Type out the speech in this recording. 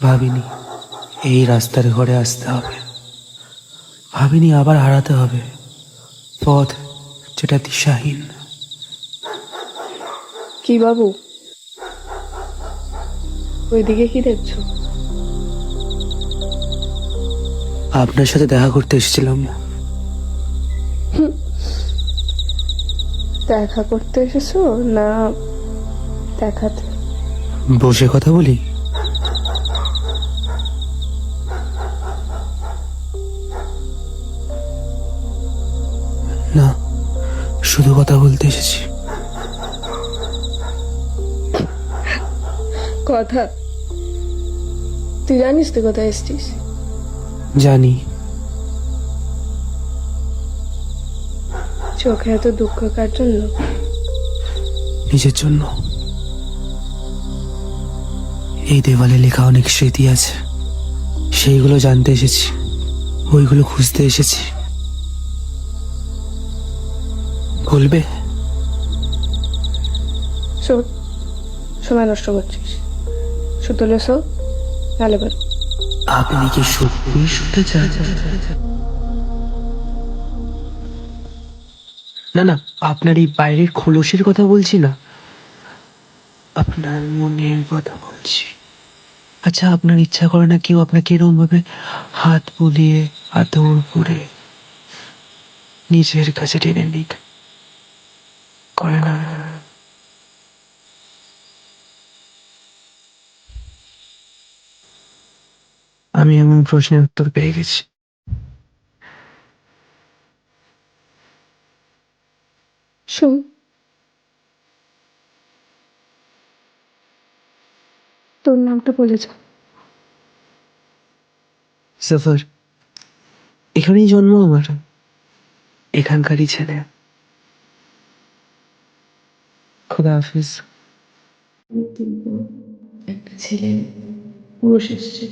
ভাবিনি এই রাস্তার ঘরে আসতে হবে, ভাবিনি আবার হারাতে হবে পথ যেটা দিশাহীন। কি বাবু, ওইদিকে কি দেখছো? আপনার সাথে দেখা করতে এসেছিলাম। দেখা করতে এসেছো না দেখাতে? বসে কথা বলি। না, শুধু কথা বলতে এসেছি। কথা? তুই জানিস তুই কোথায় এসছিস? জানি। চোখে এত দুঃখ কার জন্য? নিজের জন্য। এই দেওয়ালে লেখা অনেক স্মৃতি আছে, সেইগুলো জানতে এসেছি, ওইগুলো খুঁজতে এসেছি। বলবে? শোন, সময় নষ্ট করছিস। সুতলে শো, নালে বেরো। আপনি কি সত্যি শুনতে চান? না না, আপনার এই বাইরের খোলসের কথা বলছি না, আপনার মনের কথা বলছি। আচ্ছা, আপনার ইচ্ছা করে না কেউ আপনাকে এরকম ভাবে হাত বুলিয়ে আদর করে নিজের কাছে টেনে নিক? করে না? আমি এমন প্রশ্নের উত্তর পেয়ে গেছি। শোন, তোর নামটা বলে যা। সফর। এখানেই জন্ম আমার, এখানকারই ছেলে। খোদা হাফিজ। একটা ছেলে পুরুষ এসছে।